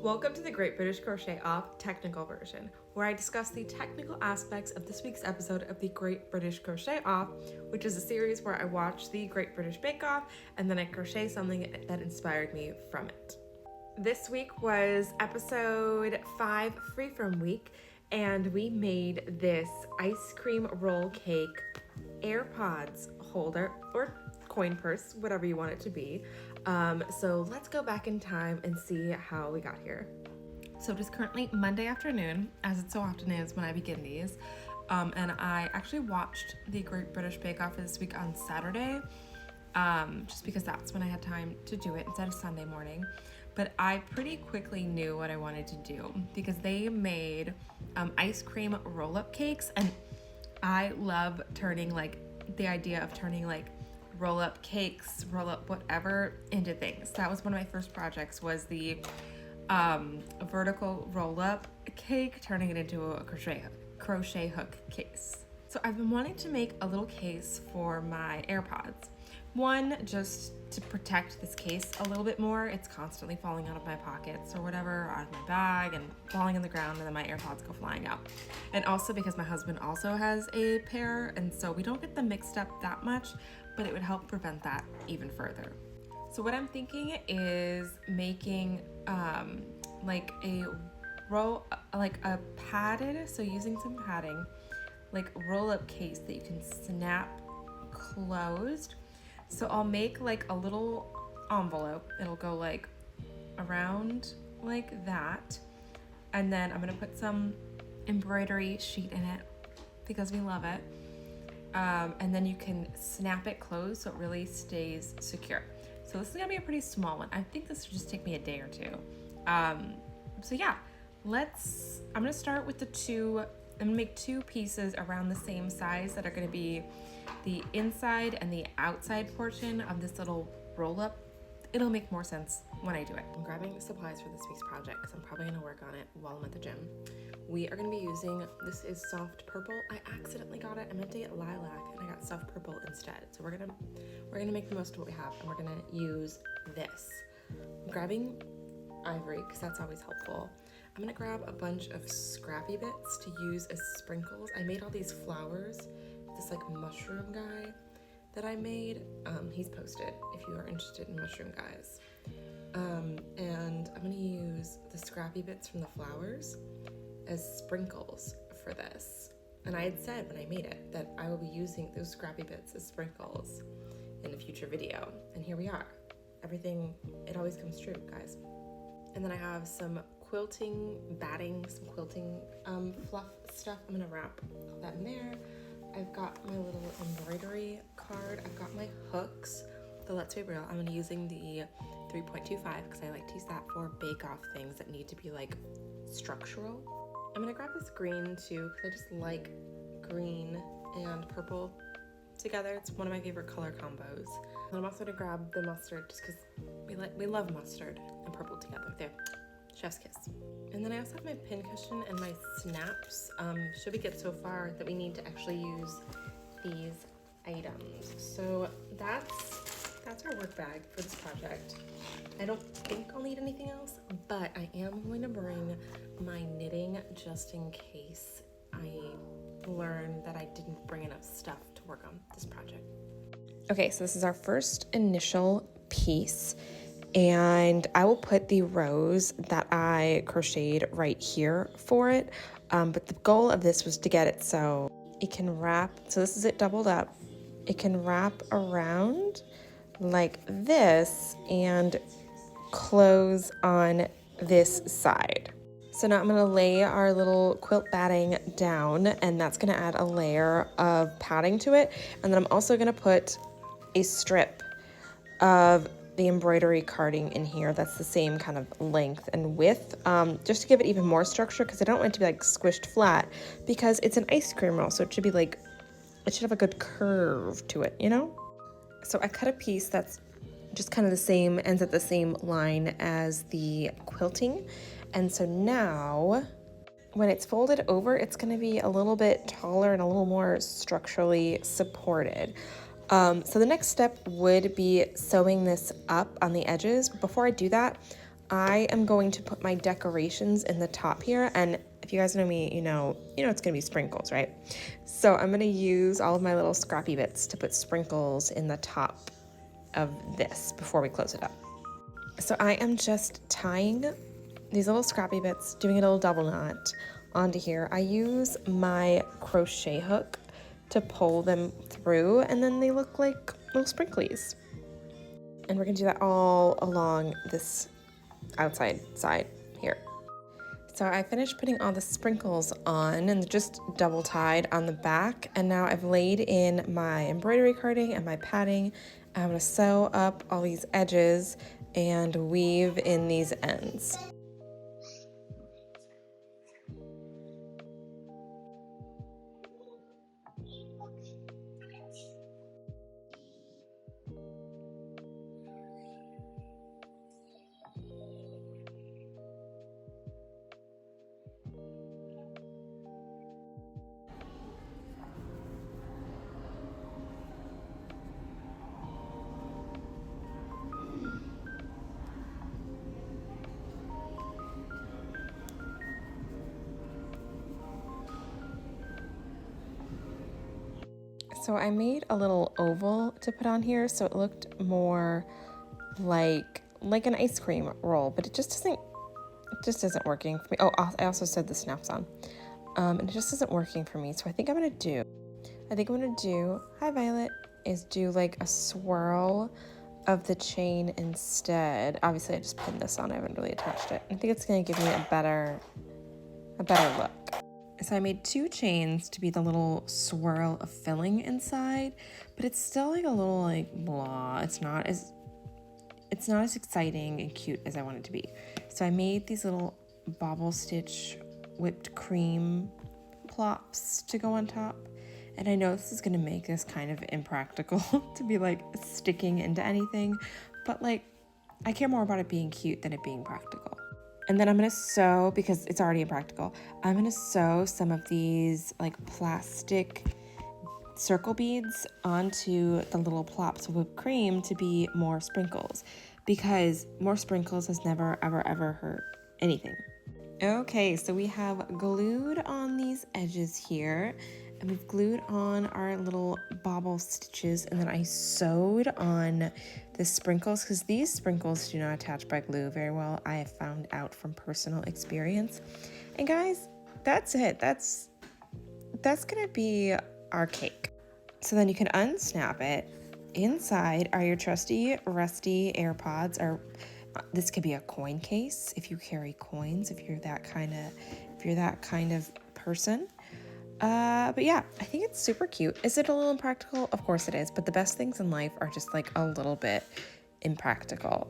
Welcome to the Great British Crochet Off technical version, where I discuss the technical aspects of this week's episode of the Great British Crochet Off, which is a series where I watch the Great British Bake Off and then I crochet something that inspired me from it. This week was episode 5 Freeform week, and we made this ice cream roll cake AirPods holder or coin purse, whatever you want it to be. So let's go back in time and see how we got here. So it is currently Monday afternoon, as it so often is when I begin these. And I actually watched the Great British Bake Off this week on Saturday, just because that's when I had time to do it instead of Sunday morning. But I pretty quickly knew what I wanted to do because they made ice cream roll-up cakes, and I love turning the idea of turning roll-up cakes, roll-up whatever into things. That was one of my first projects, was the vertical roll-up cake, turning it into a crochet hook case. So I've been wanting to make a little case for my AirPods. One, just to protect this case a little bit more. It's constantly falling out of my pockets or whatever, out of my bag and falling on the ground, and then my AirPods go flying out. And also because my husband also has a pair, and so we don't get them mixed up that much, but it would help prevent that even further. So what I'm thinking is making a padded, so using some padding, roll-up case that you can snap closed. So I'll make a little envelope. It'll go around like that. And then I'm gonna put some embroidery sheet in it because we love it. And then you can snap it closed so it really stays secure. So this is gonna be a pretty small one. I think this will just take me a day or two. So yeah, I'm gonna start with I'm gonna make two pieces around the same size that are gonna be the inside and the outside portion of this little roll up. It'll make more sense when I do it. I'm grabbing the supplies for this week's project because I'm probably gonna work on it while I'm at the gym. We are gonna be using, this is soft purple. I accidentally got it. I meant to get lilac and I got soft purple instead. So we're gonna make the most of what we have, and we're gonna use this. I'm grabbing ivory because that's always helpful. I'm gonna grab a bunch of scrappy bits to use as sprinkles. I made all these flowers, this mushroom guy that I made. He's posted if you are interested in mushroom guys. And I'm gonna use the scrappy bits from the flowers as sprinkles for this. And I had said when I made it that I will be using those scrappy bits as sprinkles in a future video. And here we are. Everything, it always comes true, guys. And then I have some quilting batting, some quilting fluff stuff. I'm gonna wrap all that in there. I've got my little embroidery card. I've got my hooks. So let's be real, I'm gonna be using the 3.25 because I like to use that for bake-off things that need to be structural. I'm gonna grab this green too because I just like green and purple together. It's one of my favorite color combos. And I'm also gonna grab the mustard just because we love mustard and purple together. There, chef's kiss. And then I also have my pin cushion and my snaps. Should we get so far that we need to actually use these items. So that's our work bag for this project. I don't think I'll need anything else, but I am going to bring my knitting just in case I learn that I didn't bring enough stuff to work on this project. Okay, so this is our first initial piece, and I will put the rows that I crocheted right here for it, but the goal of this was to get it so it can wrap, so this is it doubled up, it can wrap around like this and close on this side. So now I'm gonna lay our little quilt batting down, and that's gonna add a layer of padding to it. And then I'm also gonna put a strip of the embroidery carding in here that's the same kind of length and width, just to give it even more structure, because I don't want it to be squished flat, because it's an ice cream roll, so it should be it should have a good curve to it, you know? So I cut a piece that's just kind of the same, ends at the same line as the quilting. And so now when it's folded over, it's going to be a little bit taller and a little more structurally supported. So the next step would be sewing this up on the edges. Before I do that, I am going to put my decorations in the top here, and if you guys know me, you know it's gonna be sprinkles, right? So I'm gonna use all of my little scrappy bits to put sprinkles in the top of this before we close it up. So I am just tying these little scrappy bits, doing a little double knot onto here. I use my crochet hook to pull them through, and then they look like little sprinklies. And we're gonna do that all along this outside side here. So I finished putting all the sprinkles on and just double tied on the back, and now I've laid in my embroidery carding and my padding. I'm gonna sew up all these edges and weave in these ends. So I made a little oval to put on here so it looked more like an ice cream roll, but it just isn't working for me. Oh, I also sewed the snaps on. And it just isn't working for me. So I think I'm gonna do, hi Violet, is do like a swirl of the chain instead. Obviously I just pinned this on, I haven't really attached it. I think it's gonna give me a better look. So I made 2 chains to be the little swirl of filling inside, but it's still like a little like blah. It's not as exciting and cute as I want it to be. So I made these little bobble stitch whipped cream plops to go on top. And I know this is gonna make this kind of impractical to be like sticking into anything, but like I care more about it being cute than it being practical. And then I'm gonna sew, because it's already impractical, I'm gonna sew some of these like plastic circle beads onto the little plops of whipped cream to be more sprinkles, because more sprinkles has never ever hurt anything. Okay, so we have glued on these edges here, and we've glued on our little bobble stitches, and then I sewed on the sprinkles, because these sprinkles do not attach by glue very well. I have found out from personal experience. And guys, that's it. That's gonna be our cake. So then you can unsnap it. Inside are your trusty, rusty AirPods, or this could be a coin case if you carry coins, if you're that kind of person. But yeah, I think it's super cute. Is it a little impractical? Of course it is, but the best things in life are just like a little bit impractical.